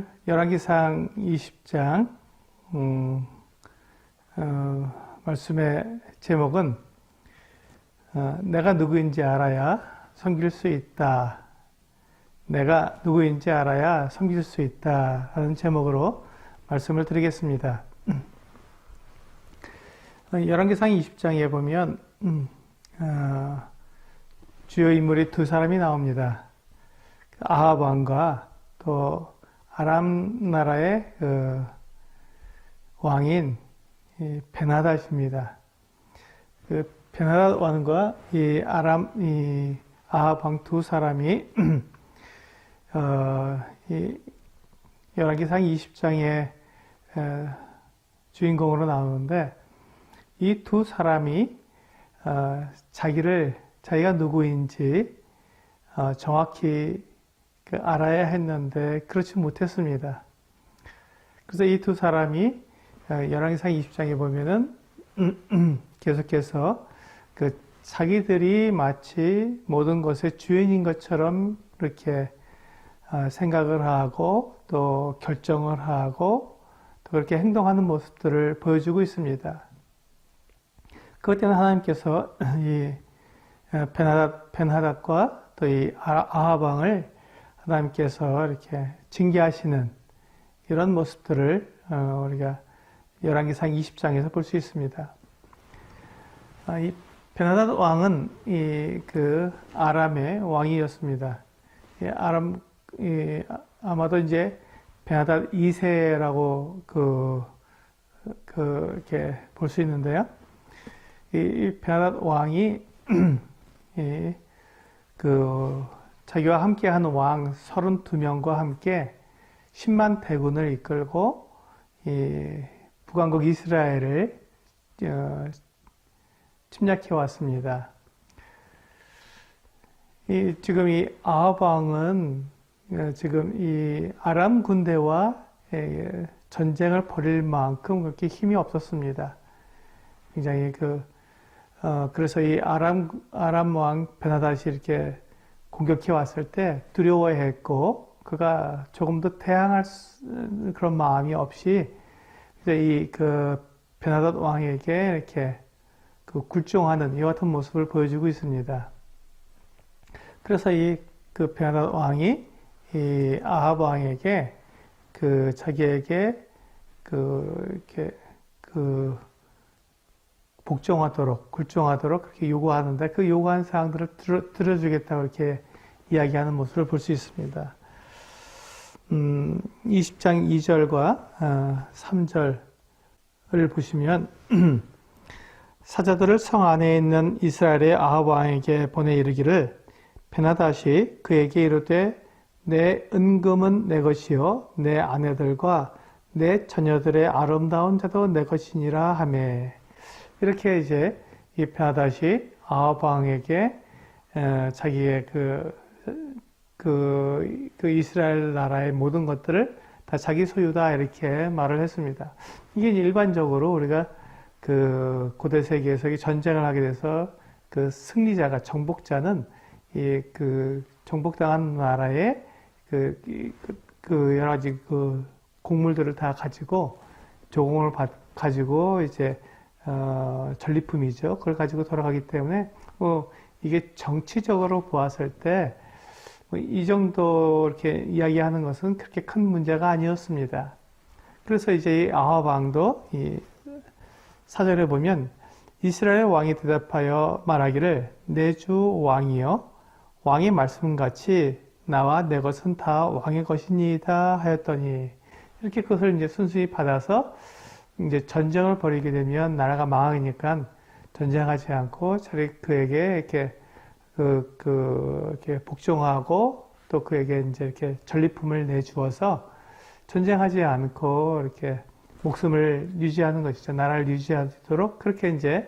오늘 열왕기상 20장 말씀의 제목은 내가 누구인지 알아야 섬길 수 있다. 내가 누구인지 알아야 섬길 수 있다 하는 제목으로 말씀을 드리겠습니다. 열왕기상 20장에 보면 주요 인물이 두 사람이 나옵니다. 아합 왕과 또 아람 나라의 왕인 베나닷입니다. 그 베나닷 왕과 이 아합 왕 두 사람이 이 열왕기상 20장의 주인공으로 나오는데, 이 두 사람이 자기가 누구인지 정확히 알아야 했는데 그렇지 못했습니다. 그래서 이 두 사람이 열왕기상 20장에 보면은 계속해서 자기들이 마치 모든 것의 주인인 것처럼 이렇게 생각을 하고 또 결정을 하고 또 그렇게 행동하는 모습들을 보여주고 있습니다. 그것 때문에 하나님께서 이 벤하닷과 또 이 아합 왕을 하나님께서 이렇게 징계하시는 이런 모습들을 우리가 열왕기상 20장에서 볼 수 있습니다. 이 베나닷 왕은 아람의 왕이었습니다. 아마도 이제 베나닷 2세라고 이렇게 볼 수 있는데요. 이 베나닷 왕이 자기와 함께하는 왕 32명과 함께 10만 대군을 이끌고 북왕국 이스라엘을 침략해 왔습니다. 지금 이 아합 왕은 지금 이 아람 군대와 전쟁을 벌일 만큼 그렇게 힘이 없었습니다. 굉장히 그래서 이 아람 왕 베나닷이 이렇게 공격해 왔을 때 두려워했고, 그가 조금 더 대항할 그런 마음이 없이 이제 베나닷 왕에게 이렇게 굴종하는 이와 같은 모습을 보여주고 있습니다. 그래서 베나닷 왕이 이 아합 왕에게 자기에게 이렇게 복종하도록, 굴종하도록 그렇게 요구하는데, 그 요구한 사항들을 들어주겠다고 이렇게 이야기하는 모습을 볼 수 있습니다. 20장 2절과 3절을 보시면 사자들을 성 안에 있는 이스라엘의 아합 왕에게 보내 이르기를, 베나닷이 그에게 이르되 내 은금은 내 것이요 내 아내들과 내 자녀들의 아름다운 자도 내 것이니라 하매. 이렇게 이제 이 베나닷이 아합 왕에게 자기의 이스라엘 나라의 모든 것들을 다 자기 소유다 이렇게 말을 했습니다. 이게 일반적으로 우리가 고대 세계에서 전쟁을 하게 돼서 승리자가, 정복자는 정복당한 나라의 여러 가지 곡물들을 다 가지고, 조공을 가지고 이제 전리품이죠. 그걸 가지고 돌아가기 때문에 이게 정치적으로 보았을 때 이 정도 이렇게 이야기하는 것은 그렇게 큰 문제가 아니었습니다. 그래서 이제 이 아합 왕도 이 4절에 보면 이스라엘 왕이 대답하여 말하기를 내 주 왕이여 왕의 말씀같이 나와 내 것은 다 왕의 것이니이다 하였더니, 이렇게 그것을 이제 순수히 받아서 이제 전쟁을 벌이게 되면 나라가 망하니까 전쟁하지 않고 차라리 그에게 이렇게 이렇게 복종하고 또 그에게 이제 이렇게 전리품을 내주어서 전쟁하지 않고 이렇게 목숨을 유지하는 것이죠. 나라를 유지하도록 그렇게 이제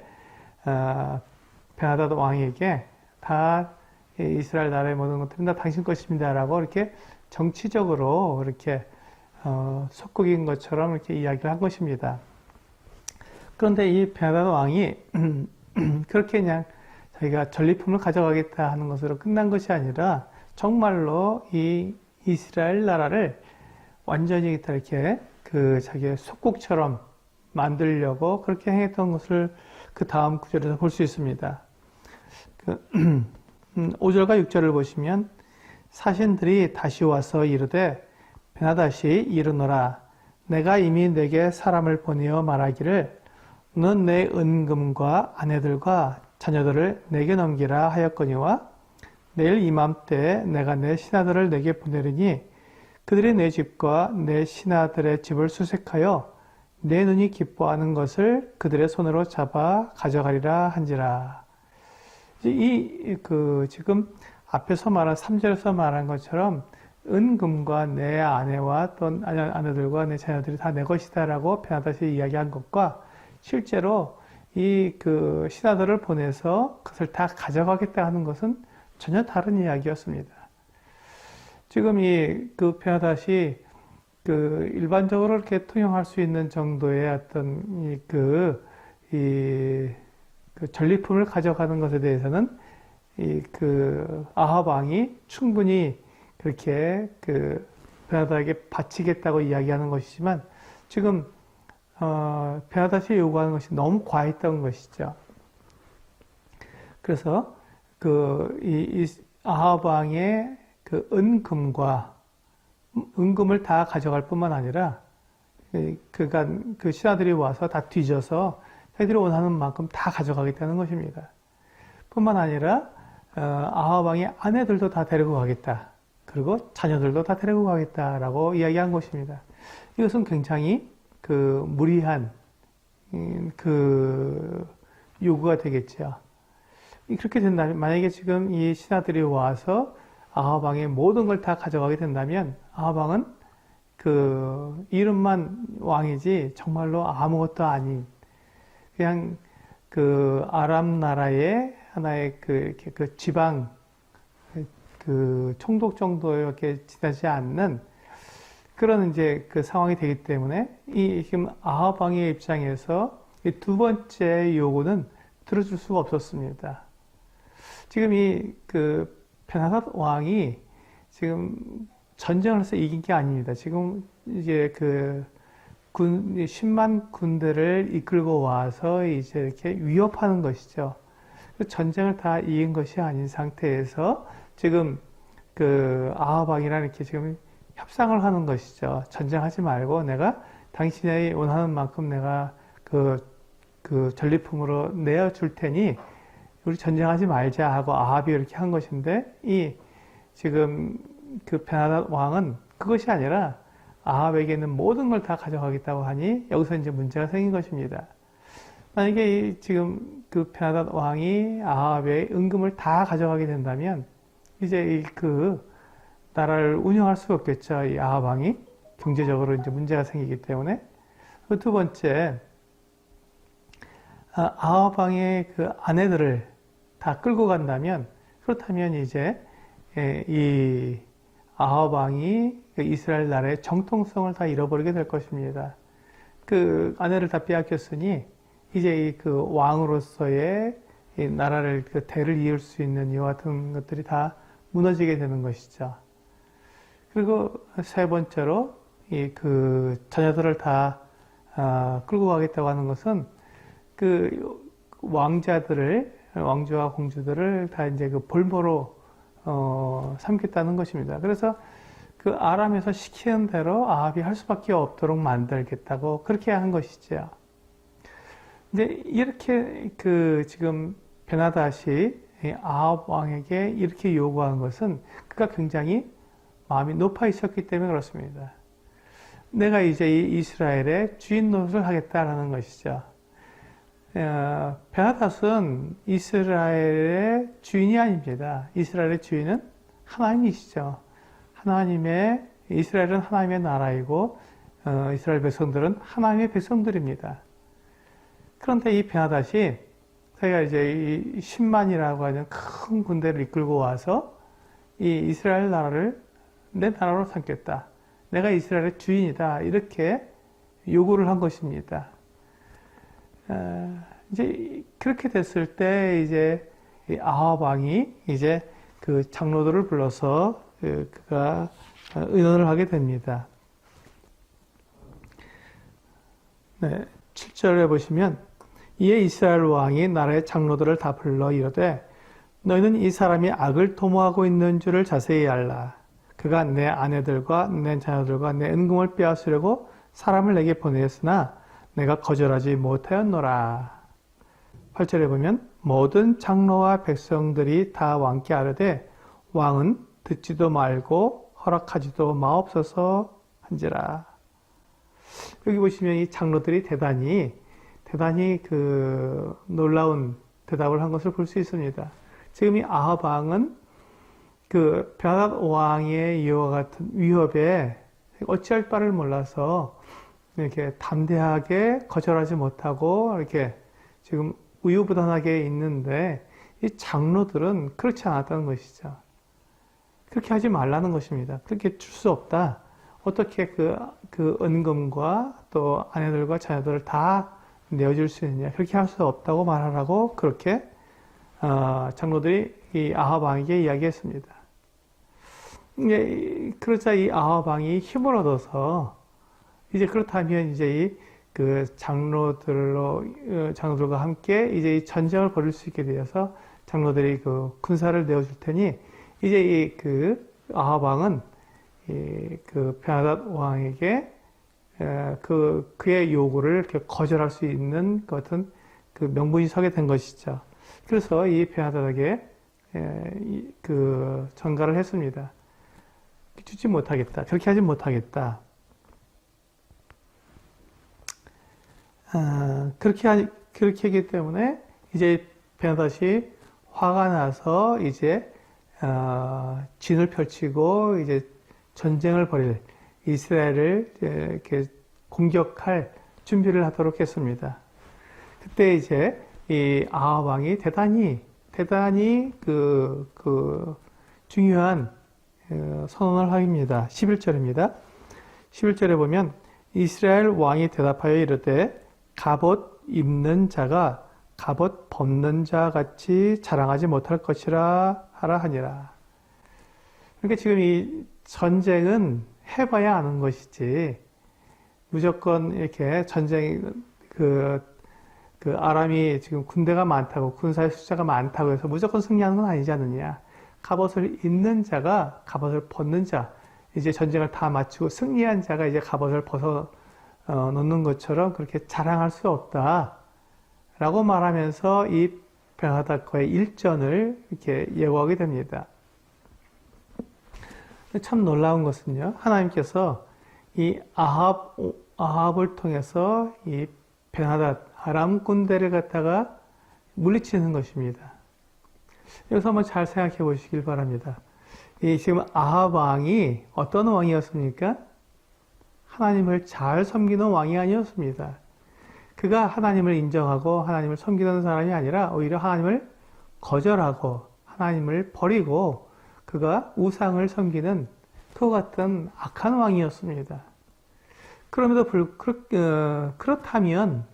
베나닷 왕에게 다 이스라엘 나라의 모든 것들은 다 당신 것입니다라고 이렇게 정치적으로 이렇게 속국인 것처럼 이렇게 이야기를 한 것입니다. 그런데 이 베나닷 왕이 그렇게 그냥 자기가 전리품을 가져가겠다 하는 것으로 끝난 것이 아니라 정말로 이 이스라엘 나라를 완전히 이렇게 그 자기의 속국처럼 만들려고 그렇게 행했던 것을 그 다음 구절에서 볼 수 있습니다. 5절과 6절을 보시면 사신들이 다시 와서 이르되 베나다시 이르노라 내가 이미 내게 사람을 보내어 말하기를 너는 내 은금과 아내들과 자녀들을 내게 넘기라 하였거니와 내일 이맘때에 내가 내 신하들을 내게 보내리니 그들이 내 집과 내 신하들의 집을 수색하여 내 눈이 기뻐하는 것을 그들의 손으로 잡아 가져가리라 한지라. 지금 앞에서 말한 3절에서 말한 것처럼 은금과 내 아내와 또 아내들과 내 자녀들이 다 내 것이다라고 베나다시 이야기한 것과 실제로 그 신하들을 보내서 그것을 다 가져가겠다 하는 것은 전혀 다른 이야기였습니다. 지금 그 베나다시 일반적으로 이렇게 통용할 수 있는 정도의 어떤 그 전리품을 가져가는 것에 대해서는 그 아합 왕이 충분히 그렇게 베나다에게 바치겠다고 이야기하는 것이지만 지금 베나다시 요구하는 것이 너무 과했던 것이죠. 그래서 아합 왕의 은금을 다 가져갈 뿐만 아니라 그 신하들이 와서 다 뒤져서 자기들이 원하는 만큼 다 가져가겠다는 것입니다. 뿐만 아니라 아합 왕의 아내들도 다 데리고 가겠다. 그리고 자녀들도 다 데리고 가겠다라고 이야기한 것입니다. 이것은 굉장히 무리한 요구가 되겠죠. 그렇게 된다면 만약에 지금 이 신하들이 와서 아합 왕의 모든 걸 다 가져가게 된다면 아합 왕은 이름만 왕이지 정말로 아무것도 아닌 그냥 아람 나라의 하나의 지방 총독 정도에 지나지 않는 그런 상황이 되기 때문에 지금 아합 왕의 입장에서 이 두 번째 요구는 들어줄 수가 없었습니다. 지금 베나닷 왕이 지금 전쟁을 해서 이긴 게 아닙니다. 지금 이제 10만 군대를 이끌고 와서 이제 이렇게 위협하는 것이죠. 전쟁을 다 이긴 것이 아닌 상태에서 지금 아합 왕이랑 이렇게 지금 협상을 하는 것이죠. 전쟁하지 말고 내가 당신이 원하는 만큼 내가 전리품으로 내어줄 테니 우리 전쟁하지 말자 하고 아합이 이렇게 한 것인데 지금 베나닷 왕은 그것이 아니라 아합에게 있는 모든 걸 다 가져가겠다고 하니 여기서 이제 문제가 생긴 것입니다. 만약에 지금 베나닷 왕이 아합의 은금을 다 가져가게 된다면 이제 나라를 운영할 수가 없겠죠. 이 아합 왕이 경제적으로 이제 문제가 생기기 때문에. 두 번째, 아합 왕의 아내들을 다 끌고 간다면 그렇다면 이제 이 아합 왕이 이스라엘 나라의 정통성을 다 잃어버리게 될 것입니다. 아내를 다 빼앗겼으니 이제 왕으로서의 이 나라를 대를 이을 수 있는 이와 같은 것들이 다 무너지게 되는 것이죠. 그리고 세 번째로 자녀들을 다 끌고 가겠다고 하는 것은 왕주와 공주들을 다 이제 볼모로 삼겠다는 것입니다. 그래서 아람에서 시키는 대로 아합이 할 수밖에 없도록 만들겠다고 그렇게 한 것이죠. 이제 이렇게 지금 베나닷이 아합 왕에게 이렇게 요구한 것은 그가 굉장히 마음이 높아 있었기 때문에 그렇습니다. 내가 이제 이 이스라엘의 주인 노릇을 하겠다라는 것이죠. 베나닷은 이스라엘의 주인이 아닙니다. 이스라엘의 주인은 하나님이시죠. 이스라엘은 하나님의 나라이고 이스라엘 백성들은 하나님의 백성들입니다. 그런데 이 베나닷이 자기가 이제 이 10만이라고 하는 큰 군대를 이끌고 와서 이 이스라엘 나라를 내 나라로 삼겠다. 내가 이스라엘의 주인이다. 이렇게 요구를 한 것입니다. 이제 그렇게 됐을 때 이제 아합 왕이 이제 장로들을 불러서 그가 의논을 하게 됩니다. 네, 7절에 보시면 이에 이스라엘 왕이 나라의 장로들을 다 불러 이르되 너희는 이 사람이 악을 도모하고 있는 줄을 자세히 알라. 그가 내 아내들과 내 자녀들과 내 은금을 빼앗으려고 사람을 내게 보내었으나 내가 거절하지 못하였노라. 8절에 보면 모든 장로와 백성들이 다 왕께 아뢰되 왕은 듣지도 말고 허락하지도 마옵소서 한지라. 여기 보시면 이 장로들이 대단히 그 놀라운 대답을 한 것을 볼 수 있습니다. 지금 이 아합 왕은 그 베나닷 왕의 이와 같은 위협에 어찌할 바를 몰라서 이렇게 담대하게 거절하지 못하고 이렇게 지금 우유부단하게 있는데 이 장로들은 그렇지 않았다는 것이죠. 그렇게 하지 말라는 것입니다. 그렇게 줄 수 없다. 어떻게 그 은금과 또 아내들과 자녀들을 다 내어줄 수 있느냐. 그렇게 할 수 없다고 말하라고 그렇게 장로들이 이 아합 왕에게 이야기했습니다. 그러자 이 아합 왕이 힘을 얻어서 이제 그렇다면 이제 그 장로들과 함께 이제 이 전쟁을 벌일 수 있게 되어서 장로들이 그 군사를 내어줄 테니 이제 그 아합 왕은 그 베나닷 왕에게 그의 요구를 이렇게 거절할 수 있는 그 어떤 그 명분이 서게 된 것이죠. 그래서 이 베나닷에게 그 전가를 했습니다. 주지 못하겠다. 그렇게 하지 못하겠다. 그렇게 하기 때문에 이제 베나닷이 화가 나서 이제 진을 펼치고 이제 전쟁을 벌일 이스라엘을 이렇게 공격할 준비를 하도록 했습니다. 그때 이제 이 아합 왕이 대단히 그 중요한 선언을 합니다. 11절입니다. 11절에 보면 이스라엘 왕이 대답하여 이르되 갑옷 입는 자가 갑옷 벗는 자 같이 자랑하지 못할 것이라 하라 하니라. 그러니까 지금 이 전쟁은 해봐야 아는 것이지 무조건 이렇게 그 아람이 지금 군대가 많다고 군사의 숫자가 많다고 해서 무조건 승리하는 건 아니지 않느냐. 갑옷을 입는 자가 갑옷을 벗는 자, 이제 전쟁을 다 마치고 승리한 자가 이제 갑옷을 벗어 놓는 것처럼 그렇게 자랑할 수 없다 라고 말하면서 이 베나닷과의 일전을 이렇게 예고하게 됩니다. 참 놀라운 것은요, 하나님께서 이 아합을 통해서 이 베나닷 아람 군대를 갖다가 물리치는 것입니다. 여기서 한번 잘 생각해 보시길 바랍니다. 이 지금 아합 왕이 어떤 왕이었습니까? 하나님을 잘 섬기는 왕이 아니었습니다. 그가 하나님을 인정하고 하나님을 섬기는 사람이 아니라 오히려 하나님을 거절하고 하나님을 버리고 그가 우상을 섬기는 그와 같은 악한 왕이었습니다. 그렇다면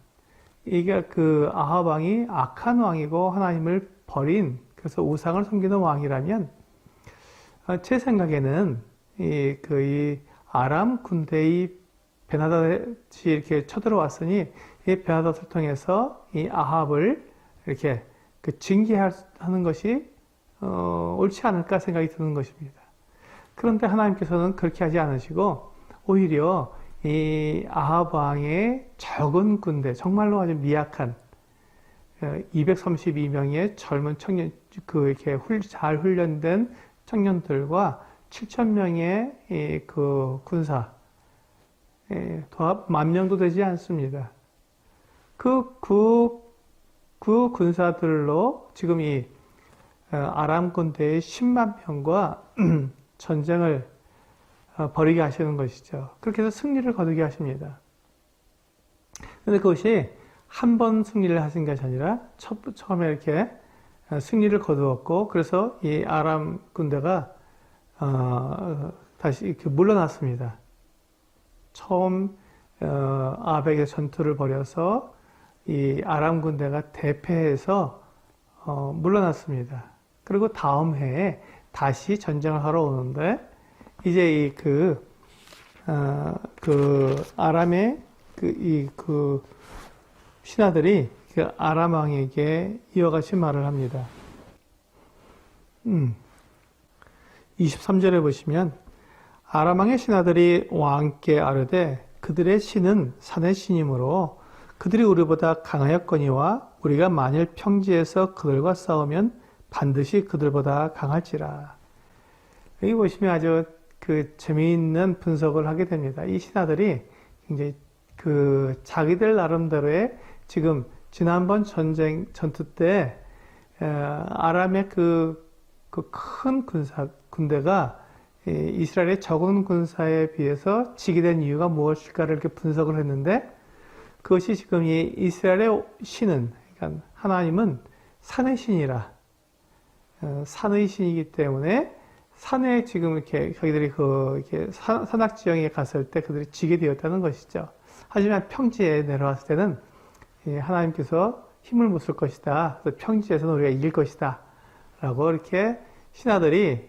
이게 그 아합 왕이 악한 왕이고 하나님을 버린 그래서 우상을 섬기는 왕이라면 제 생각에는 이 아람 군대의 베나닷이 이렇게 쳐들어왔으니 이 베나닷을 통해서 이 아합을 이렇게 그 징계하는 것이 옳지 않을까 생각이 드는 것입니다. 그런데 하나님께서는 그렇게 하지 않으시고 오히려 이 아합 왕의 적은 군대, 정말로 아주 미약한 232명의 젊은 청년, 이렇게 잘 훈련된 청년들과 7,000명의 그 군사, 도합 10,000명도 되지 않습니다. 그 군사들로 지금 이 아람 군대의 10만 명과 전쟁을 벌이게 하시는 것이죠. 그렇게 해서 승리를 거두게 하십니다. 그런데 그것이 한 번 승리를 하신 것이 아니라 처음에 이렇게 승리를 거두었고 그래서 이 아람 군대가 다시 이렇게 물러났습니다. 처음 아벡의 전투를 벌여서 이 아람 군대가 대패해서 물러났습니다. 그리고 다음 해에 다시 전쟁을 하러 오는데 이제 그 아람의 그 신하들이 그 아람 왕에게 이와 같이 말을 합니다. 23절에 보시면 아람 왕의 신하들이 왕께 아뢰되 그들의 신은 산의 신이므로 그들이 우리보다 강하였거니와 우리가 만일 평지에서 그들과 싸우면 반드시 그들보다 강할지라. 여기 보시면 아주 그 재미있는 분석을 하게 됩니다. 이 신하들이 굉장히 그 자기들 나름대로의 지금 지난번 전투 때 아람의 그 큰 군대가 이스라엘의 적은 군사에 비해서 지게 된 이유가 무엇일까를 이렇게 분석을 했는데 그것이 지금 이 이스라엘의 신은, 그러니까 하나님은 산의 신이라, 산의 신이기 때문에 산에 지금 이렇게 자기들이 이렇게 산악 지형에 갔을 때 그들이 지게 되었다는 것이죠. 하지만 평지에 내려왔을 때는 하나님께서 힘을 못 쓸 것이다. 그래서 평지에서는 우리가 이길 것이다. 라고 이렇게 신하들이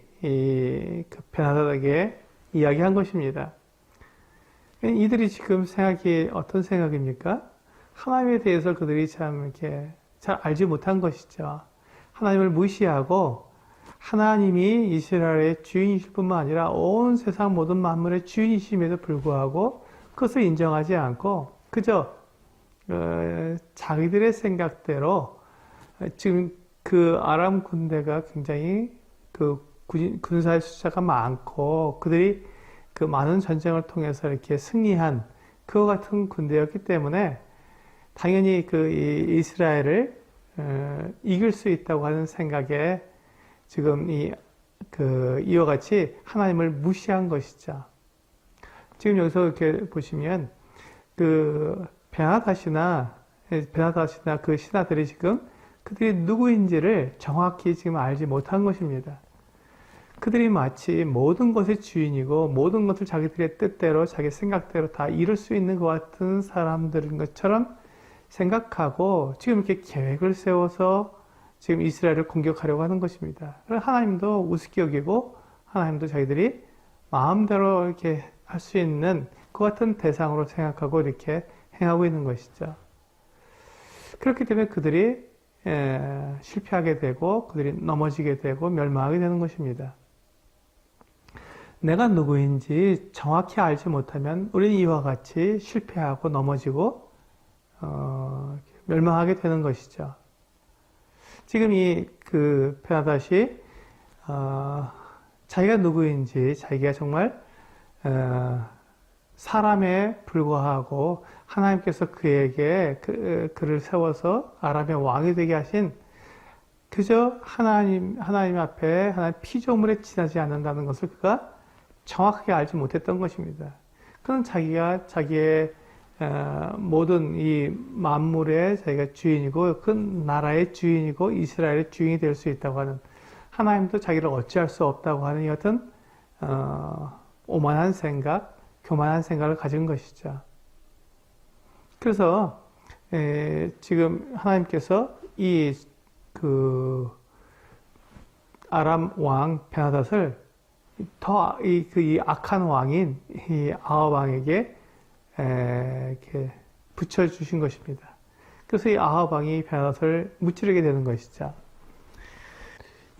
베나다에게 이야기한 것입니다. 이들이 지금 생각이 어떤 생각입니까? 하나님에 대해서 그들이 참 이렇게 잘 알지 못한 것이죠. 하나님을 무시하고 하나님이 이스라엘의 주인이실 뿐만 아니라 온 세상 모든 만물의 주인이심에도 불구하고 그것을 인정하지 않고 그저 자기들의 생각대로 지금 그 아람 군대가 굉장히 그 군사의 숫자가 많고 그들이 그 많은 전쟁을 통해서 이렇게 승리한 그와 같은 군대였기 때문에 당연히 그 이스라엘을 이길 수 있다고 하는 생각에 지금 이와 같이 하나님을 무시한 것이죠. 지금 여기서 이렇게 보시면 그 베나다시나 그 신하들이 지금 그들이 누구인지를 정확히 지금 알지 못한 것입니다. 그들이 마치 모든 것의 주인이고 모든 것을 자기들의 뜻대로 자기 생각대로 다 이룰 수 있는 것 같은 사람들인 것처럼 생각하고 지금 이렇게 계획을 세워서 지금 이스라엘을 공격하려고 하는 것입니다. 하나님도 우습게 여기고 하나님도 자기들이 마음대로 이렇게 할 수 있는 그 같은 대상으로 생각하고 이렇게 행하고 있는 것이죠. 그렇기 때문에 그들이 실패하게 되고 그들이 넘어지게 되고 멸망하게 되는 것입니다. 내가 누구인지 정확히 알지 못하면 우리는 이와 같이 실패하고 넘어지고 멸망하게 되는 것이죠. 지금 베나다시 자기가 누구인지 자기가 정말 사람에 불과하고 하나님께서 그에게 그를 세워서 아람의 왕이 되게 하신 그저 하나님 앞에 하나님 피조물에 지나지 않는다는 것을 그가 정확하게 알지 못했던 것입니다. 그는 자기가 자기의 모든 이 만물의 자기가 주인이고 그 나라의 주인이고 이스라엘의 주인이 될 수 있다고 하는 하나님도 자기를 어찌할 수 없다고 하는 여튼 오만한 생각, 교만한 생각을 가진 것이죠. 그래서 지금 하나님께서 아람 왕 베나닷을 더 이 악한 왕인 이 아합 왕에게 이렇게 붙여주신 것입니다. 그래서 이 아합 왕이 베나닷을 무찌르게 되는 것이죠.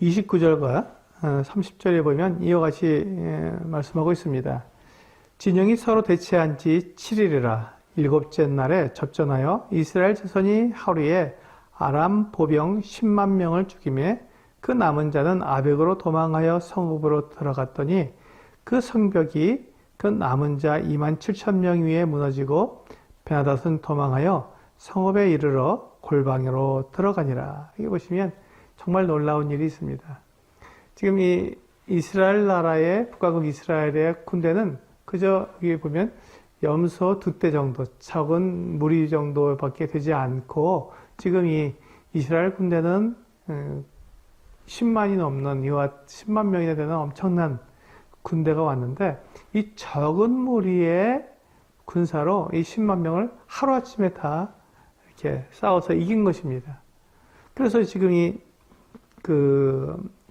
29절과 30절에 보면 이와 같이 말씀하고 있습니다. 진영이 서로 대치한 지 7일이라 일곱째 날에 접전하여 이스라엘 자손이 하루에 아람 보병 10만 명을 죽이매 그 남은 자는 아벡으로 도망하여 성읍으로 들어갔더니 그 성벽이 그 남은 자 2만 7천 명 위에 무너지고 베나닷은 도망하여 성읍에 이르러 골방으로 들어가니라. 여기 보시면 정말 놀라운 일이 있습니다. 지금 이 이스라엘 나라의 북왕국 이스라엘의 군대는 그저 여기 보면 염소 2대 정도, 적은 무리 정도밖에 되지 않고 지금 이 이스라엘 군대는 10만이 넘는 이와 10만 명이나 되는 엄청난 군대가 왔는데 이 적은 무리의 군사로 이 10만 명을 하루아침에 다 이렇게 싸워서 이긴 것입니다. 그래서 지금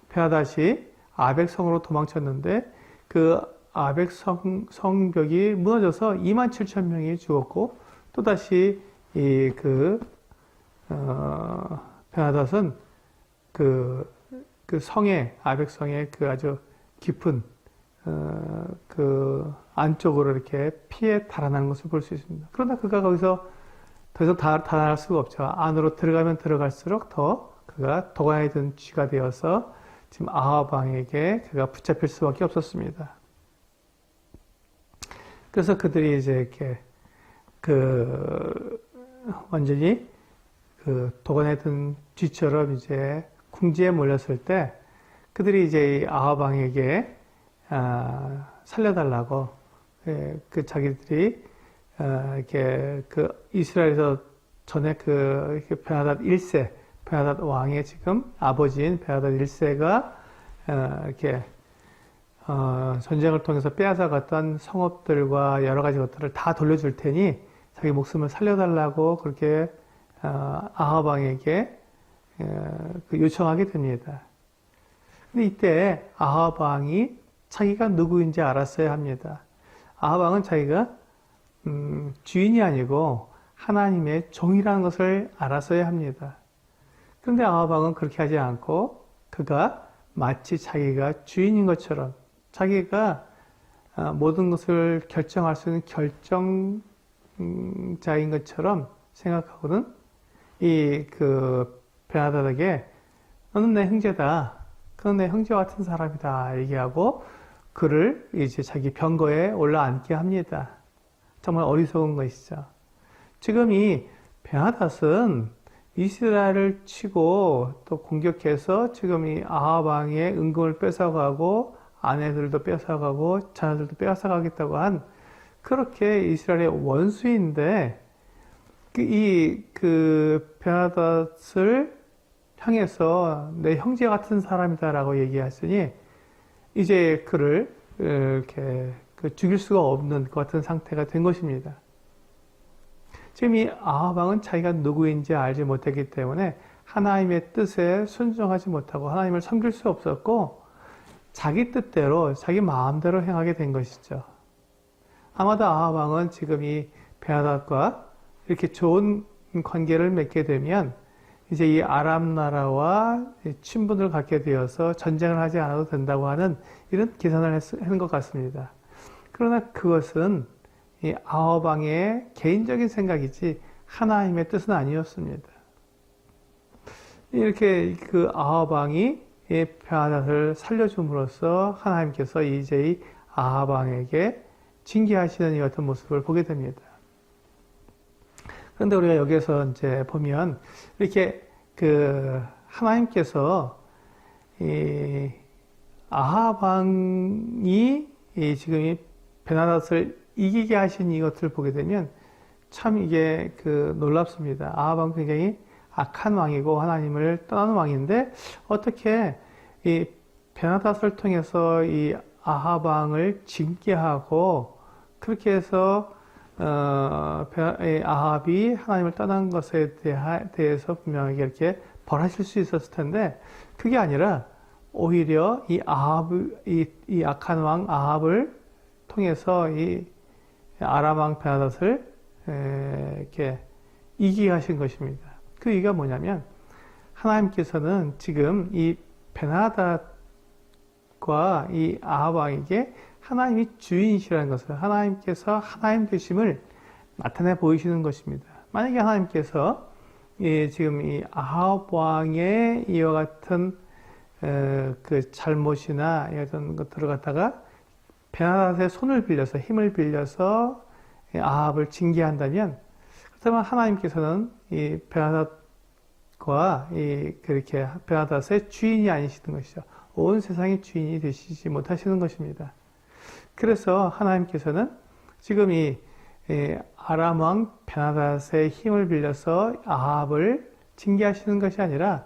베나닷이 아벡 성으로 도망쳤는데 그 아벡 성벽이 무너져서 2만 7천 명이 죽었고 또다시 베나닷은 그 성에, 아벡성의 그 아주 깊은, 그 안쪽으로 이렇게 피해 달아나는 것을 볼 수 있습니다. 그러나 그가 거기서 더 이상 달아날 수가 없죠. 안으로 들어가면 들어갈수록 더 그가 도관에 든 쥐가 되어서 지금 아합 왕에게 그가 붙잡힐 수밖에 없었습니다. 그래서 그들이 이제 이렇게 완전히 도관에 든 쥐처럼 이제 궁지에 몰렸을 때 그들이 이제 아합 왕에게 살려달라고 자기들이 이렇게 이스라엘에서 전에 베나닷 1세 베나닷 왕의 지금 아버지인 베나닷 1세가 이렇게 전쟁을 통해서 빼앗아갔던 성읍들과 여러 가지 것들을 다 돌려줄 테니 자기 목숨을 살려달라고 그렇게 아합 왕에게 요청하게 됩니다. 근데 이때 아합 왕이 자기가 누구인지 알았어야 합니다. 아합 왕은 자기가 주인이 아니고 하나님의 종이라는 것을 알았어야 합니다. 그런데 아합 왕은 그렇게 하지 않고 그가 마치 자기가 주인인 것처럼 자기가 모든 것을 결정할 수 있는 결정자인 것처럼 생각하고는 베나닷에게 너는 내 형제다. 그는 내 형제와 같은 사람이다. 얘기하고 그를 이제 자기 병거에 올라앉게 합니다. 정말 어리석은 것이죠. 지금 이 베나닷은 이스라엘을 치고 또 공격해서 지금 이 아합 왕의 은금을 뺏어가고 아내들도 뺏어가고 자녀들도 뺏어가겠다고 한 그렇게 이스라엘의 원수인데 베나닷을 향해서 내 형제 같은 사람이다라고 얘기했으니 이제 그를 이렇게 죽일 수가 없는 것 같은 상태가 된 것입니다. 지금 이 아합 왕은 자기가 누구인지 알지 못했기 때문에 하나님의 뜻에 순종하지 못하고 하나님을 섬길 수 없었고 자기 뜻대로 자기 마음대로 행하게 된 것이죠. 아마도 아합 왕은 지금 이 베나닷과 이렇게 좋은 관계를 맺게 되면 이제 이 아람 나라와 친분을 갖게 되어서 전쟁을 하지 않아도 된다고 하는 이런 계산을 하는 것 같습니다. 그러나 그것은 이 아합 왕의 개인적인 생각이지 하나님의 뜻은 아니었습니다. 이렇게 아합 왕이 베나닷을 살려줌으로써 하나님께서 이제 이 아합 왕에게 징계하시는 이 같은 모습을 보게 됩니다. 그런데 우리가 여기서 이제 보면 이렇게 하나님께서 이 아합 왕이 지금 이 베나닷을 이기게 하신 이것을 보게 되면 참 이게 놀랍습니다. 아합 왕은 굉장히 악한 왕이고 하나님을 떠나는 왕인데 어떻게 이 베나닷을 통해서 이 아합 왕을 징계하고 그렇게 해서 아합이 하나님을 떠난 것에 대해서 분명하게 이렇게 벌하실 수 있었을 텐데 그게 아니라 오히려 이 악한 왕 아합을 통해서 이 아람 왕 베나닷을 이렇게 이기게 하신 것입니다. 그 이유가 뭐냐면 하나님께서는 지금 이 베나닷과 이 아합 왕에게 하나님이 주인이시라는 것을 하나님께서 하나님 되심을 나타내 보이시는 것입니다. 만약에 하나님께서 지금 이 아합 왕의 이와 같은 잘못이나 이런 것들을 갖다가 베나닷의 손을 빌려서 힘을 빌려서 아합을 징계한다면 그렇다면 하나님께서는 이 베나닷과 그렇게 베나닷의 주인이 아니시는 것이죠. 온 세상의 주인이 되시지 못하시는 것입니다. 그래서 하나님께서는 지금 이 아람 왕 베나닷의 힘을 빌려서 아합을 징계하시는 것이 아니라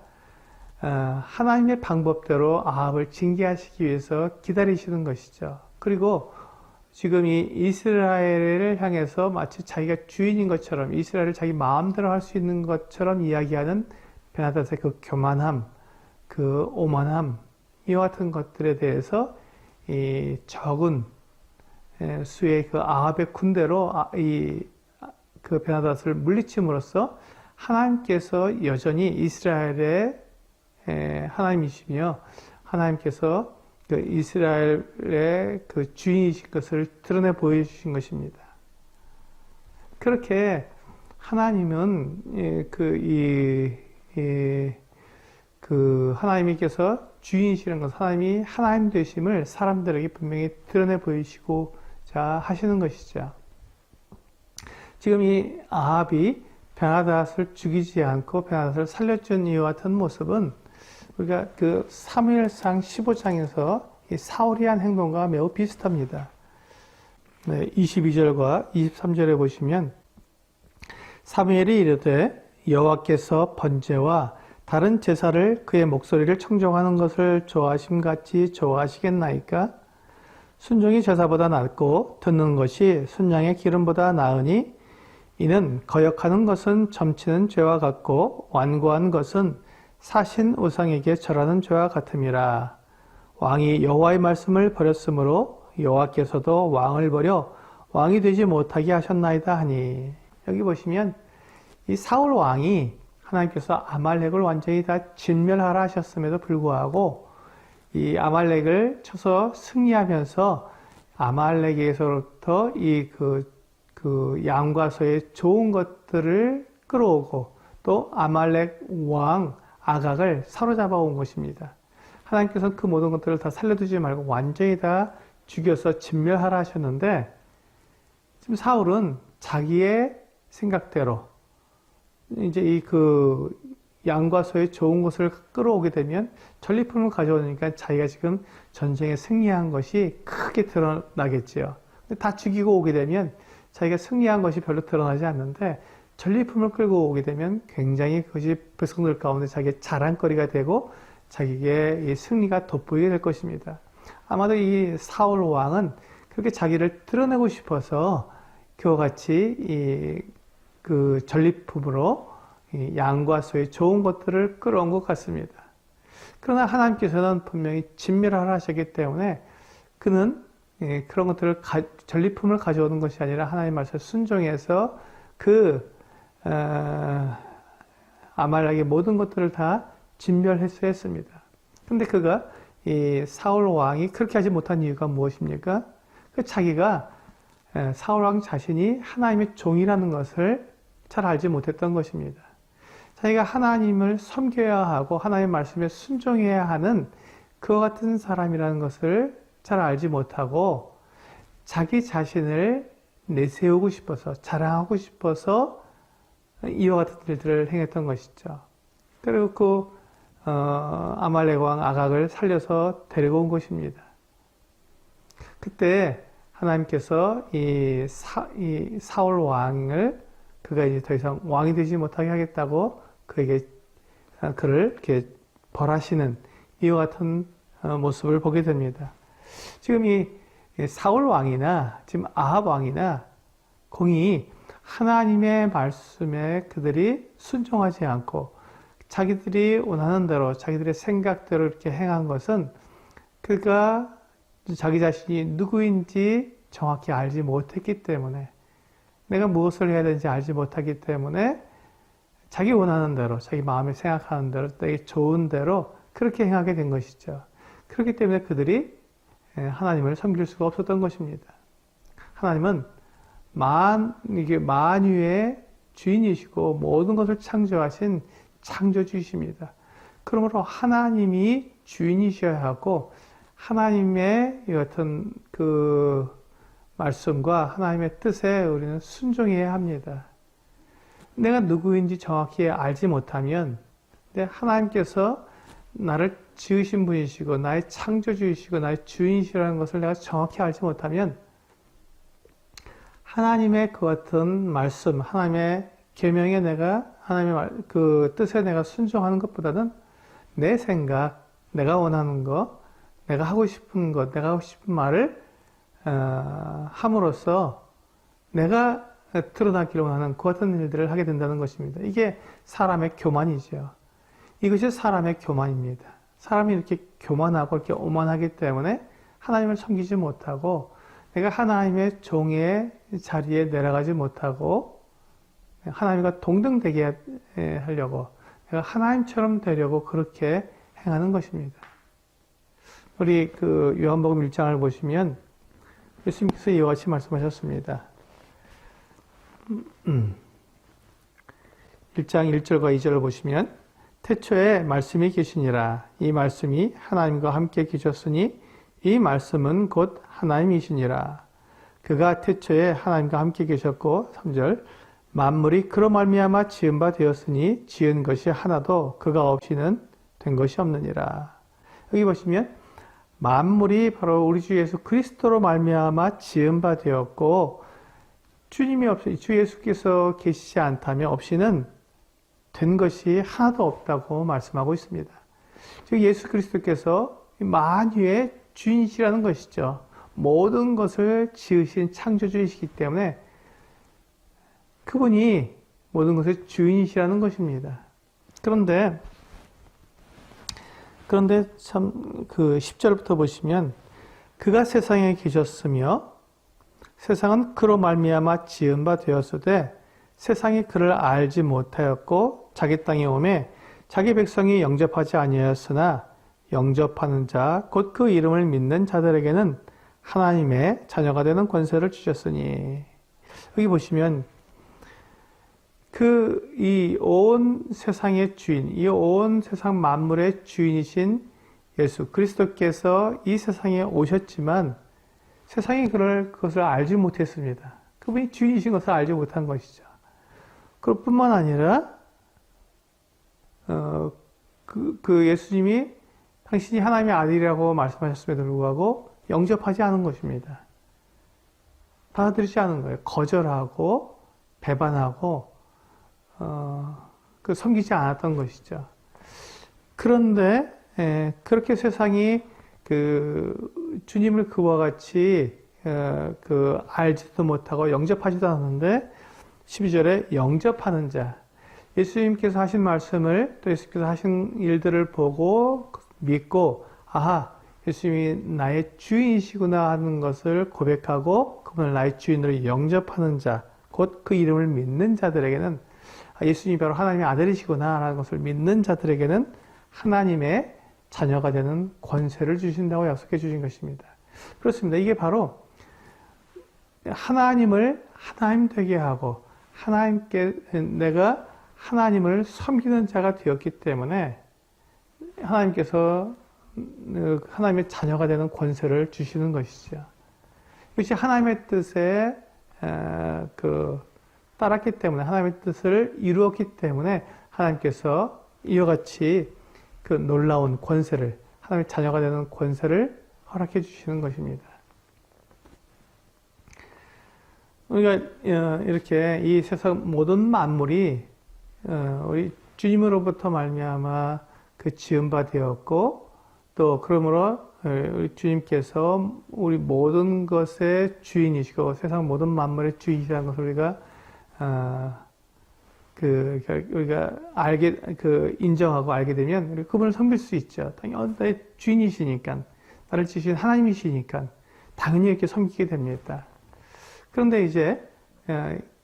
하나님의 방법대로 아합을 징계하시기 위해서 기다리시는 것이죠. 그리고 지금 이 이스라엘을 향해서 마치 자기가 주인인 것처럼 이스라엘을 자기 마음대로 할 수 있는 것처럼 이야기하는 베나닷의 그 교만함, 그 오만함, 이와 같은 것들에 대해서 이 적은 수의 그 아합의 군대로 그 베나닷을 물리침으로써 하나님께서 여전히 이스라엘의 하나님이시며 하나님께서 그 이스라엘의 그 주인이신 것을 드러내 보여주신 것입니다. 그렇게 하나님은 하나님께서 주인이시는 것, 하나님이 하나님 되심을 사람들에게 분명히 드러내 보이시고자 하시는 것이죠. 지금 이 아합이 베나닷을 죽이지 않고 베나닷을 살려준 이와 같은 모습은 우리가 그 사무엘상 15장에서 이 사울이 한 행동과 매우 비슷합니다. 22절과 23절에 보시면 사무엘이 이르되 여호와께서 번제와 다른 제사를 그의 목소리를 청종하는 것을 좋아하심같이 좋아하시겠나이까? 순종이 제사보다 낫고 듣는 것이 순양의 기름보다 나으니 이는 거역하는 것은 점치는 죄와 같고 완고한 것은 사신 우상에게 절하는 죄와 같음이라. 왕이 여호와의 말씀을 버렸으므로 여호와께서도 왕을 버려 왕이 되지 못하게 하셨나이다 하니, 여기 보시면 이 사울 왕이 하나님께서 아말렉을 완전히 다 진멸하라 하셨음에도 불구하고 이 아말렉을 쳐서 승리하면서 아말렉에서부터 그 양과 소의 좋은 것들을 끌어오고 또 아말렉 왕 아각을 사로잡아 온 것입니다. 하나님께서는 그 모든 것들을 다 살려두지 말고 완전히 다 죽여서 진멸하라 하셨는데, 지금 사울은 자기의 생각대로 이제 그 양과 소의 좋은 것을 끌어오게 되면 전리품을 가져오니까 자기가 지금 전쟁에 승리한 것이 크게 드러나겠지요. 다 죽이고 오게 되면 자기가 승리한 것이 별로 드러나지 않는데 전리품을 끌고 오게 되면 굉장히 그것이 백성들 가운데 자기의 자랑거리가 되고 자기의 승리가 돋보이게 될 것입니다. 아마도 이 사울 왕은 그렇게 자기를 드러내고 싶어서 그와 같이 그 전리품으로 양과 소의 좋은 것들을 끌어온 것 같습니다. 그러나 하나님께서는 분명히 진멸하라 하셨기 때문에 그는 그런 것들을 전리품을 가져오는 것이 아니라 하나님의 말씀을 순종해서 아말렉의 모든 것들을 다 진멸했습니다. 그런데 그가 이 사울 왕이 그렇게 하지 못한 이유가 무엇입니까? 자기가 사울 왕 자신이 하나님의 종이라는 것을 잘 알지 못했던 것입니다. 자기가 하나님을 섬겨야 하고 하나님의 말씀에 순종해야 하는 그와 같은 사람이라는 것을 잘 알지 못하고 자기 자신을 내세우고 싶어서 자랑하고 싶어서 이와 같은 일들을 행했던 것이죠. 그리고 아말렉 왕 아각을 살려서 데리고 온 것입니다. 그때 하나님께서 이 사울 왕을 그가 이제 더 이상 왕이 되지 못하게 하겠다고 그를 이렇게 벌하시는 이와 같은 모습을 보게 됩니다. 지금 이 사울 왕이나 지금 아합 왕이나 공이 하나님의 말씀에 그들이 순종하지 않고 자기들이 원하는 대로 자기들의 생각대로 이렇게 행한 것은 그가 자기 자신이 누구인지 정확히 알지 못했기 때문에, 내가 무엇을 해야 되는지 알지 못하기 때문에 자기 원하는 대로, 자기 마음에 생각하는 대로, 되게 좋은 대로 그렇게 행하게 된 것이죠. 그렇기 때문에 그들이 하나님을 섬길 수가 없었던 것입니다. 하나님은 만유의 주인이시고 모든 것을 창조하신 창조주이십니다. 그러므로 하나님이 주인이셔야 하고 하나님의 어떤 그 말씀과 하나님의 뜻에 우리는 순종해야 합니다. 내가 누구인지 정확히 알지 못하면 하나님께서 나를 지으신 분이시고 나의 창조주이시고 나의 주인이시라는 것을 내가 정확히 알지 못하면 하나님의 그 같은 말씀, 하나님의 계명에 하나님의 그 뜻에 내가 순종하는 것보다는 내 생각, 내가 원하는 것, 내가 하고 싶은 것, 내가 하고 싶은 말을 함으로써 내가 드러나기를 원하는 그 같은 일들을 하게 된다는 것입니다. 이게 사람의 교만이죠. 이것이 사람의 교만입니다. 사람이 이렇게 교만하고 이렇게 오만하기 때문에 하나님을 섬기지 못하고 내가 하나님의 종의 자리에 내려가지 못하고 하나님과 동등되게 하려고, 내가 하나님처럼 되려고 그렇게 행하는 것입니다. 우리 그 요한복음 1장을 보시면 예수님께서 이와 같이 말씀하셨습니다. 1장 1절과 2절을 보시면 태초에 말씀이 계시니라. 이 말씀이 하나님과 함께 계셨으니 이 말씀은 곧 하나님이시니라. 그가 태초에 하나님과 함께 계셨고 3절 만물이 그로 말미암아 지은 바 되었으니 지은 것이 하나도 그가 없이는 된 것이 없느니라. 여기 보시면 만물이 바로 우리 주 예수 그리스도로 말미암아 지은 바 되었고 주님이 없이 주 예수께서 계시지 않다면 없이는 된 것이 하나도 없다고 말씀하고 있습니다. 즉 예수 그리스도께서 만유의 주인이시라는 것이죠. 모든 것을 지으신 창조주이시기 때문에 그분이 모든 것의 주인이시라는 것입니다. 그런데 참 그 10절부터 보시면 그가 세상에 계셨으며 세상은 그로 말미암아 지은 바 되었으되 세상이 그를 알지 못하였고 자기 땅에 오매 자기 백성이 영접하지 아니하였으나 영접하는 자 곧 그 이름을 믿는 자들에게는 하나님의 자녀가 되는 권세를 주셨으니. 여기 보시면 이 온 세상의 주인, 이 온 세상 만물의 주인이신 예수 그리스도께서 이 세상에 오셨지만 세상이 그것을 알지 못했습니다. 그분이 주인이신 것을 알지 못한 것이죠. 그뿐만 아니라 그 예수님이 당신이 하나님의 아들이라고 말씀하셨음에도 불구하고 영접하지 않은 것입니다. 받아들이지 않은 거예요. 거절하고 배반하고 섬기지 않았던 것이죠. 그런데 그렇게 세상이 주님을 그와 같이 알지도 못하고 영접하지도 않았는데 12절에 영접하는 자, 예수님께서 하신 말씀을 또 예수님께서 하신 일들을 보고 믿고 아하, 예수님이 나의 주인이시구나 하는 것을 고백하고 그분을 나의 주인으로 영접하는 자, 곧 그 이름을 믿는 자들에게는 예수님이 바로 하나님의 아들이시구나 라는 것을 믿는 자들에게는 하나님의 자녀가 되는 권세를 주신다고 약속해 주신 것입니다. 그렇습니다. 이게 바로 하나님을 하나님 되게 하고 내가 하나님을 섬기는 자가 되었기 때문에 하나님께서 하나님의 자녀가 되는 권세를 주시는 것이죠. 이것이 하나님의 뜻에 따랐기 때문에 하나님의 뜻을 이루었기 때문에 하나님께서 이와 같이 놀라운 권세를 하나님의 자녀가 되는 권세를 허락해 주시는 것입니다. 우리가 이렇게 이 세상 모든 만물이 우리 주님으로부터 말미암아 지은 바 되었고 또 그러므로 우리 주님께서 우리 모든 것의 주인이시고 세상 모든 만물의 주인이라는 것을 우리가 인정하고 알게 되면 우리 그분을 섬길 수 있죠. 당연히 나의 주인이시니까, 나를 지으신 하나님이시니까 당연히 이렇게 섬기게 됩니다. 그런데 이제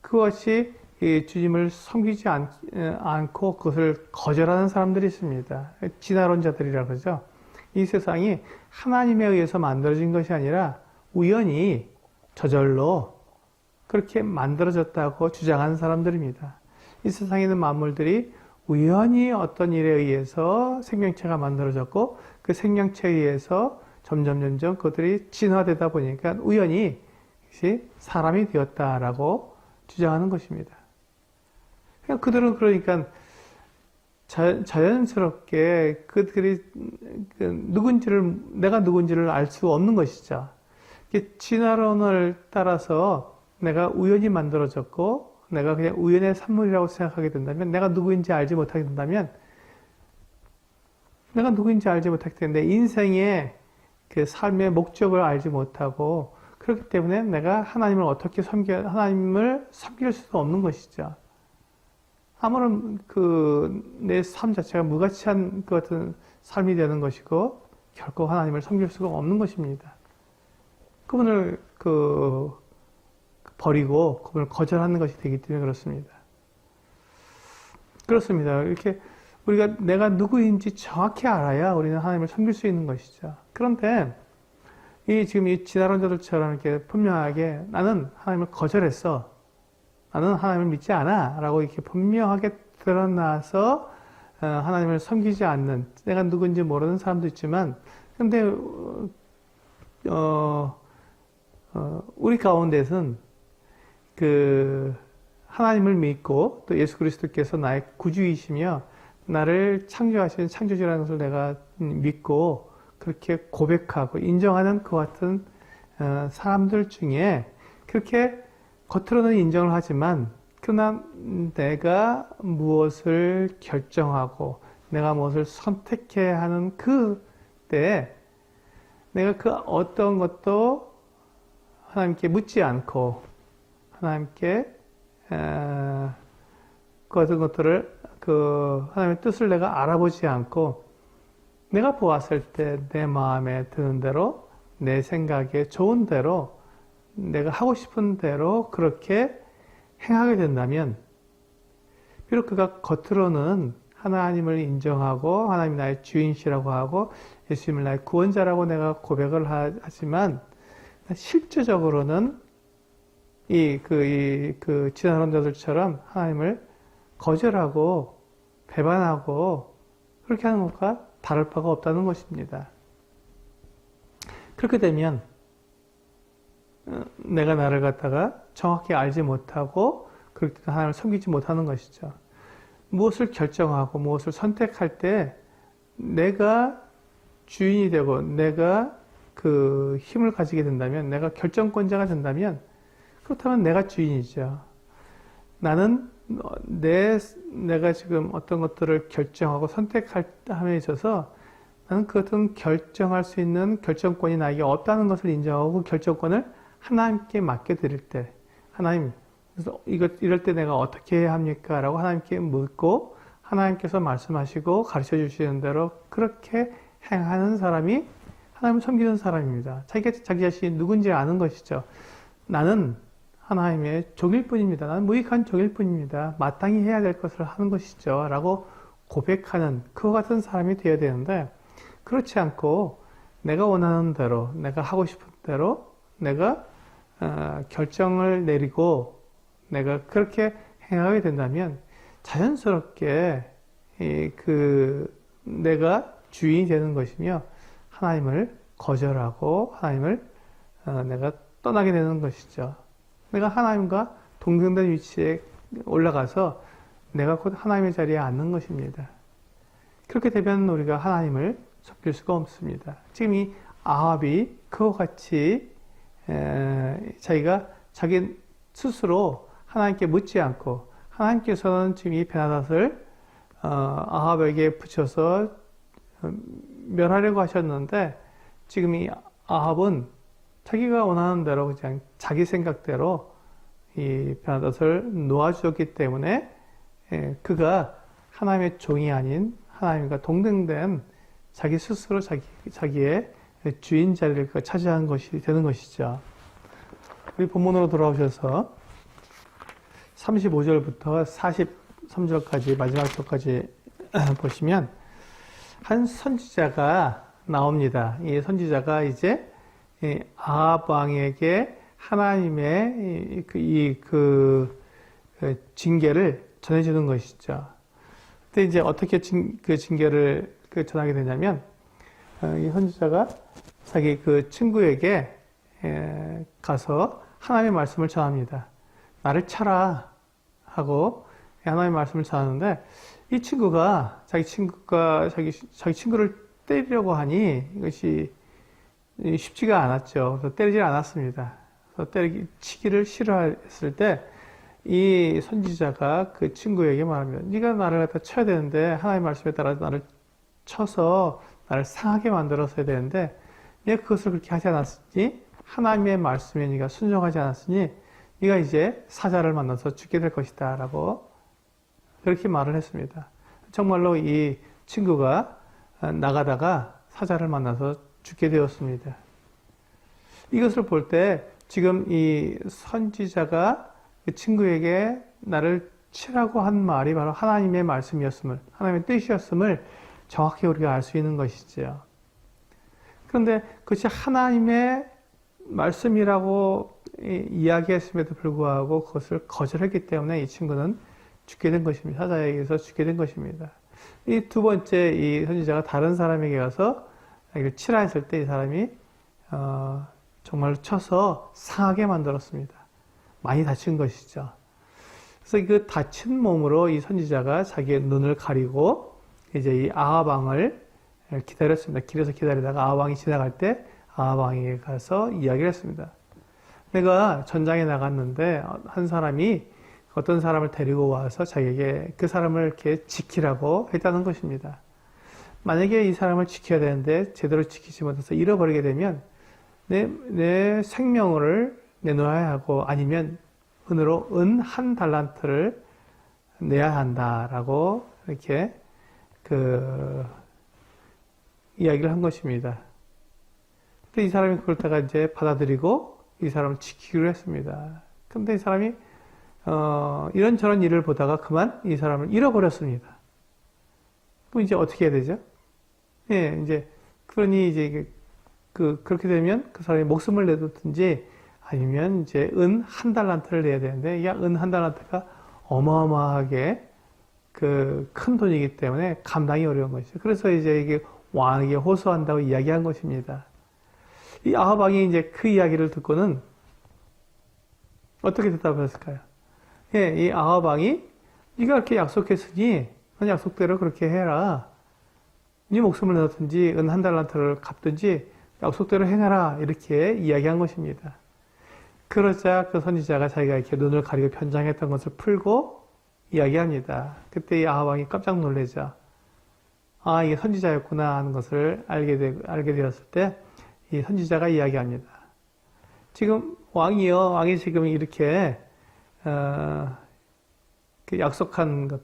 그것이 주님을 섬기지 않고 그것을 거절하는 사람들이 있습니다. 진화론자들이라고 그러죠. 이 세상이 하나님에 의해서 만들어진 것이 아니라 우연히 저절로 그렇게 만들어졌다고 주장하는 사람들입니다. 이 세상에 있는 만물들이 우연히 어떤 일에 의해서 생명체가 만들어졌고 그 생명체에 의해서 점점 그들이 진화되다 보니까 우연히 사람이 되었다라고 주장하는 것입니다. 그들은 그러니까 자연스럽게 그들이 내가 누군지를 알 수 없는 것이죠. 진화론을 따라서 내가 우연히 만들어졌고 내가 그냥 우연의 산물이라고 생각하게 된다면 내가 누구인지 알지 못하게 된다면 내 인생의 삶의 목적을 알지 못하고 그렇기 때문에 내가 하나님을 섬길 수도 없는 것이죠. 아무런 내 삶 자체가 무가치한 그 같은 삶이 되는 것이고 결코 하나님을 섬길 수가 없는 것입니다. 그분을 버리고 그분을 거절하는 것이 되기 때문에 그렇습니다. 그렇습니다. 이렇게 우리가 내가 누구인지 정확히 알아야 우리는 하나님을 섬길 수 있는 것이죠. 그런데 지금 이 진화론자들처럼 이렇게 분명하게 나는 하나님을 거절했어. 나는 하나님을 믿지 않아. 라고 이렇게 분명하게 드러나서 하나님을 섬기지 않는, 내가 누군지 모르는 사람도 있지만, 근데 우리 가운데서는 그 하나님을 믿고 또 예수 그리스도께서 나의 구주이시며 나를 창조하신 창조주라는 것을 내가 믿고 그렇게 고백하고 인정하는 그 같은 사람들 중에 그렇게 겉으로는 인정을 하지만 그러나 내가 무엇을 결정하고 내가 무엇을 선택해야 하는 그때에 내가 그 어떤 것도 하나님께 묻지 않고 하나님께 그 어떤 것들을 하나님의 뜻을 내가 알아보지 않고 내가 보았을 때 내 마음에 드는 대로 내 생각에 좋은 대로 내가 하고 싶은 대로 그렇게 행하게 된다면 비록 그가 겉으로는 하나님을 인정하고 하나님 나의 주인이시라고 하고 예수님을 나의 구원자라고 내가 고백을 하지만 실제적으로는 진화론자들처럼 하나님을 거절하고 배반하고 그렇게 하는 것과 다를 바가 없다는 것입니다. 그렇게 되면 내가 나를 갖다가 정확히 알지 못하고 그렇게 하나님을 섬기지 못하는 것이죠. 무엇을 결정하고 무엇을 선택할 때 내가 주인이 되고 내가 그 힘을 가지게 된다면 내가 결정권자가 된다면 그렇다면 내가 주인이죠. 나는 내가 지금 어떤 것들을 결정하고 선택함에 있어서 나는 그것은 결정할 수 있는 결정권이 나에게 없다는 것을 인정하고 그 결정권을 하나님께 맡겨드릴 때 하나님 그래서 이럴 때 내가 어떻게 해야 합니까? 라고 하나님께 묻고 하나님께서 말씀하시고 가르쳐 주시는 대로 그렇게 행하는 사람이 하나님을 섬기는 사람입니다. 자기가 자기 자신이 누군지 아는 것이죠. 나는 하나님의 종일 뿐입니다. 나는 무익한 종일 뿐입니다. 마땅히 해야 될 것을 하는 것이죠. 라고 고백하는 그와 같은 사람이 되어야 되는데 그렇지 않고 내가 원하는 대로 내가 하고 싶은 대로 내가 결정을 내리고 내가 그렇게 행하게 된다면 자연스럽게 내가 주인이 되는 것이며 하나님을 거절하고 하나님을 내가 떠나게 되는 것이죠. 내가 하나님과 동등된 위치에 올라가서 내가 곧 하나님의 자리에 앉는 것입니다. 그렇게 되면 우리가 하나님을 섬길 수가 없습니다. 지금 이 아합이 그와 같이 자기가 자기 스스로 하나님께 묻지 않고 하나님께서는 지금 이 베나닷을 아합에게 붙여서 멸하려고 하셨는데 지금 이 아합은 자기가 원하는 대로 그냥 자기 생각대로 이 베나닷을 놓아주었기 때문에 그가 하나님의 종이 아닌 하나님과 동등된 자기 스스로 자기의 주인 자리를 차지한 것이 되는 것이죠. 우리 본문으로 돌아오셔서 35절부터 43절까지 마지막 절까지 보시면 한 선지자가 나옵니다. 이 선지자가 이제 아합 왕에게 하나님의 징계를 전해주는 것이죠. 근데 이제 어떻게 그 징계를 전하게 되냐면 이 선지자가 자기 그 친구에게 가서 하나님의 말씀을 전합니다. 나를 쳐라 하고 하나님의 말씀을 전하는데 이 친구가 자기 친구를 때리려고 하니 이것이 쉽지가 않았죠. 그래서 때리질 않았습니다. 그래서 치기를 싫어했을 때 이 선지자가 그 친구에게 말합니다. 네가 나를 갖다 쳐야 되는데 하나님의 말씀에 따라 나를 쳐서 나를 상하게 만들었어야 되는데 네가 그것을 그렇게 하지 않았으니 하나님의 말씀에 네가 순종하지 않았으니 네가 이제 사자를 만나서 죽게 될 것이다 라고 그렇게 말을 했습니다. 정말로 이 친구가 나가다가 사자를 만나서 죽게 되었습니다. 이것을 볼 때 지금 이 선지자가 그 친구에게 나를 치라고 한 말이 바로 하나님의 말씀이었음을, 하나님의 뜻이었음을 정확히 우리가 알 수 있는 것이지요. 그런데 그것이 하나님의 말씀이라고 이야기했음에도 불구하고 그것을 거절했기 때문에 이 친구는 죽게 된 것입니다. 사자에게서 죽게 된 것입니다. 이 두 번째 이 선지자가 다른 사람에게 가서 이걸 치라 했을 때 이 사람이 정말로 쳐서 상하게 만들었습니다. 많이 다친 것이죠. 그래서 그 다친 몸으로 이 선지자가 자기의 눈을 가리고 이제 이 아합 왕을 기다렸습니다. 길에서 기다리다가 아합 왕이 지나갈 때 아합 왕에게 가서 이야기를 했습니다. 내가 전장에 나갔는데 한 사람이 어떤 사람을 데리고 와서 자기에게 그 사람을 이렇게 지키라고 했다는 것입니다. 만약에 이 사람을 지켜야 되는데 제대로 지키지 못해서 잃어버리게 되면 내 생명을 내놓아야 하고 아니면 은으로 은 1달란트를 내야 한다라고 이렇게 이야기를 한 것입니다. 근데 이 사람이 그렇다가 이제 받아들이고 이 사람을 지키기로 했습니다. 근데 이 사람이 이런저런 일을 보다가 그만 이 사람을 잃어버렸습니다. 그럼 이제 어떻게 해야 되죠? 예, 이제 그러니 이제 그렇게 되면 그 사람이 목숨을 내놓든지 아니면 이제 은 1달란트를 내야 되는데 이 은 1달란트가 어마어마하게 큰 돈이기 때문에 감당이 어려운 것이죠. 그래서 이제 이게 왕에게 호소한다고 이야기한 것입니다. 이 아합 왕이 이제 그 이야기를 듣고는 어떻게 대답했을까요? 예, 이 아합 왕이 네가 이렇게 약속했으니 넌 약속대로 그렇게 해라. 네 목숨을 내놓든지 은 1달란트를 갚든지 약속대로 행하라. 이렇게 이야기한 것입니다. 그러자 그 선지자가 자기가 이렇게 눈을 가리고 변장했던 것을 풀고 이야기합니다. 그때 이 아합 왕이 깜짝 놀라죠. 아, 이게 선지자였구나 하는 것을 알게 되었을 때 이 선지자가 이야기합니다. 지금 왕이 지금 이렇게 약속한 것,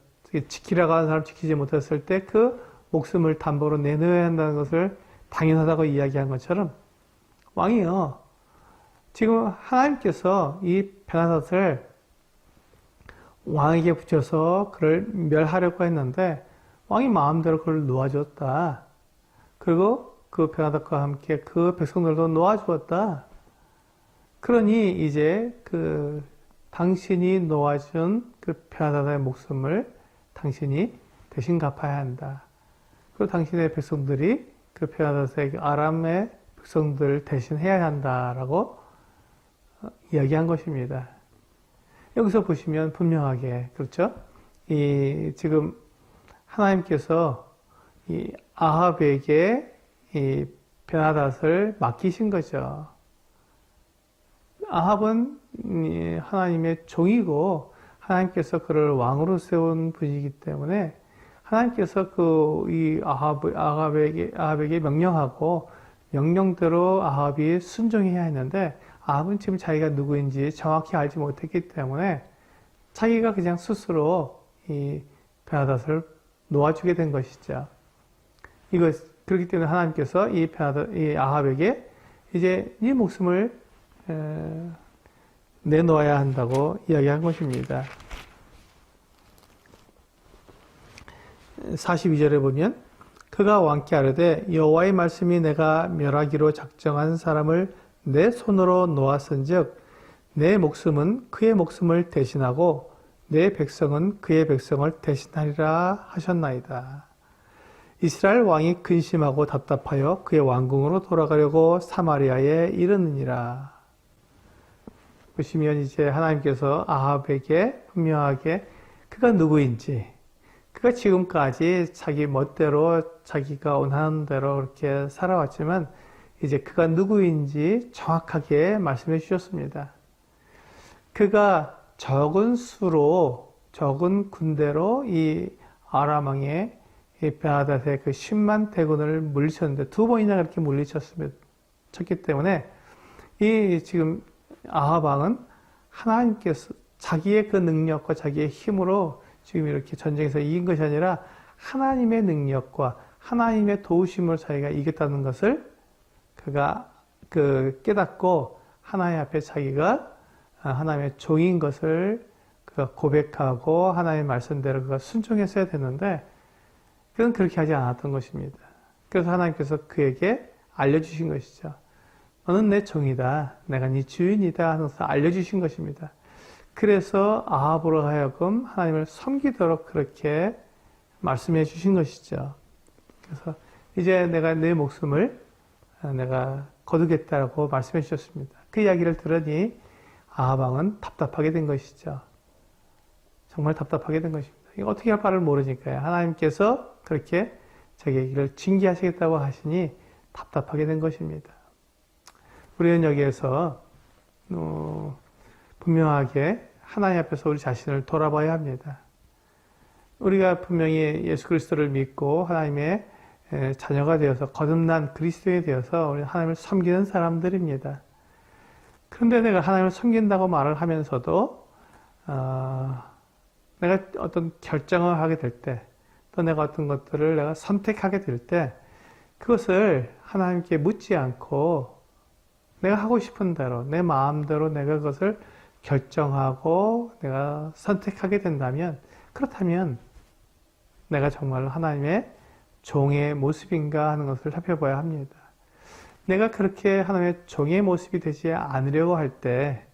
지키라고 하는 사람 지키지 못했을 때 그 목숨을 담보로 내놓아야 한다는 것을 당연하다고 이야기한 것처럼 왕이요. 지금 하나님께서 이 베나닷을 왕에게 붙여서 그를 멸하려고 했는데 왕이 마음대로 그를 놓아주었다. 그리고 그 베나닷과 함께 그 백성들도 놓아주었다. 그러니 이제 당신이 놓아준 그 베나닷의 목숨을 당신이 대신 갚아야 한다. 그리고 당신의 백성들이 그 베나닷의 아람의 백성들 대신 해야 한다라고 이야기한 것입니다. 여기서 보시면 분명하게 그렇죠? 지금 하나님께서 이 아합에게 이 베나닷을 맡기신 거죠. 아합은 하나님의 종이고 하나님께서 그를 왕으로 세운 분이기 때문에 하나님께서 이 아합에게 명령하고 명령대로 아합이 순종해야 했는데 아합은 지금 자기가 누구인지 정확히 알지 못했기 때문에 자기가 그냥 스스로 이 베나닷을 놓아주게 된 것이죠. 그렇기 때문에 하나님께서 이 아합에게 이제 네 목숨을 내놓아야 한다고 이야기한 것입니다. 42절에 보면 그가 왕께 아뢰되 여호와의 말씀이 내가 멸하기로 작정한 사람을 내 손으로 놓았은즉 내 목숨은 그의 목숨을 대신하고 내 백성은 그의 백성을 대신하리라 하셨나이다. 이스라엘 왕이 근심하고 답답하여 그의 왕궁으로 돌아가려고 사마리아에 이르느니라. 보시면 이제 하나님께서 아합에게 분명하게 그가 누구인지, 그가 지금까지 자기 멋대로 자기가 원하는 대로 그렇게 살아왔지만 이제 그가 누구인지 정확하게 말씀해 주셨습니다. 그가 적은 수로, 적은 군대로 이 아람 왕의 이 베나닷의 그 10만 대군을 물리쳤는데 두 번이나 그렇게 쳤기 때문에 이 지금 아합 왕은 하나님께서 자기의 그 능력과 자기의 힘으로 지금 이렇게 전쟁에서 이긴 것이 아니라 하나님의 능력과 하나님의 도우심으로 자기가 이겼다는 것을 그가 깨닫고 하나님 앞에 자기가 하나님의 종인 것을 고백하고 하나님의 말씀대로 그가 순종했어야 되는데 그는 그렇게 하지 않았던 것입니다. 그래서 하나님께서 그에게 알려주신 것이죠. 너는 내 종이다. 내가 네 주인이다 하면서 알려주신 것입니다. 그래서 아합으로 하여금 하나님을 섬기도록 그렇게 말씀해 주신 것이죠. 그래서 이제 내가 내 목숨을 내가 거두겠다라고 말씀해 주셨습니다. 그 이야기를 들으니 아합 왕은 답답하게 된 것이죠. 정말 답답하게 된 것입니다. 어떻게 할 바를 모르니까요. 하나님께서 그렇게 자기를 징계하시겠다고 하시니 답답하게 된 것입니다. 우리는 여기에서 분명하게 하나님 앞에서 우리 자신을 돌아봐야 합니다. 우리가 분명히 예수 그리스도를 믿고 하나님의 자녀가 되어서 거듭난 그리스도인이 되어서 우리 하나님을 섬기는 사람들입니다. 그런데 내가 하나님을 섬긴다고 말을 하면서도 내가 어떤 결정을 하게 될 때, 또 내가 어떤 것들을 내가 선택하게 될 때, 그것을 하나님께 묻지 않고 내가 하고 싶은 대로, 내 마음대로 내가 그것을 결정하고 내가 선택하게 된다면, 그렇다면 내가 정말 하나님의 종의 모습인가 하는 것을 살펴봐야 합니다. 내가 그렇게 하나님의 종의 모습이 되지 않으려고 할 때,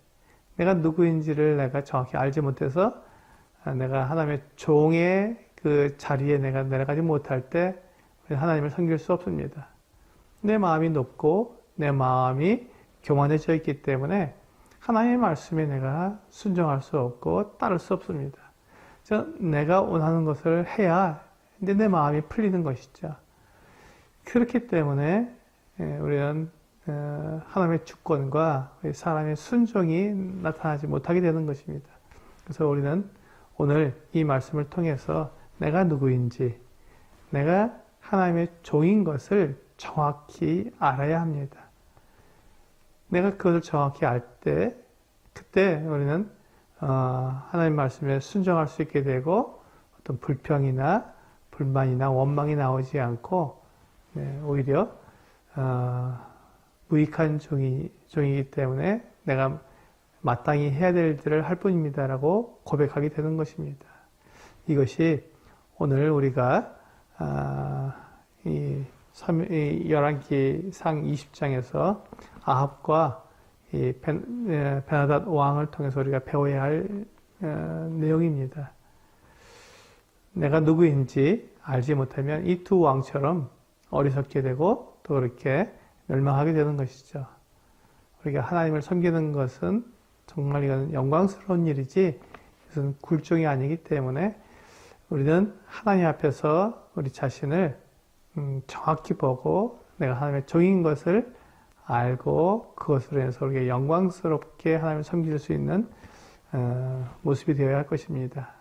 내가 누구인지를 내가 정확히 알지 못해서 내가 하나님의 종의 그 자리에 내가 내려가지 못할 때 하나님을 섬길 수 없습니다. 내 마음이 높고 내 마음이 교만해져 있기 때문에 하나님의 말씀에 내가 순종할 수 없고 따를 수 없습니다. 내가 원하는 것을 해야 이제 내 마음이 풀리는 것이죠. 그렇기 때문에 우리는 하나님의 주권과 사람의 순종이 나타나지 못하게 되는 것입니다. 그래서 우리는 오늘 이 말씀을 통해서 내가 누구인지, 내가 하나님의 종인 것을 정확히 알아야 합니다. 내가 그것을 정확히 알 때, 그때 우리는 하나님 말씀에 순종할 수 있게 되고 어떤 불평이나 불만이나 원망이 나오지 않고 오히려 무익한 종이기 때문에 내가 마땅히 해야 될 일들을 할 뿐입니다라고 고백하게 되는 것입니다. 이것이 오늘 우리가 이 열왕기상 20장에서 아합과 이 베나닷 왕을 통해서 우리가 배워야 할 내용입니다. 내가 누구인지 알지 못하면 이 두 왕처럼 어리석게 되고 또 그렇게 멸망하게 되는 것이죠. 우리가 하나님을 섬기는 것은 정말 이건 영광스러운 일이지 이것은 굴종이 아니기 때문에 우리는 하나님 앞에서 우리 자신을 정확히 보고 내가 하나님의 종인 것을 알고 그것으로 인해서 우리가 영광스럽게 하나님을 섬길 수 있는 모습이 되어야 할 것입니다.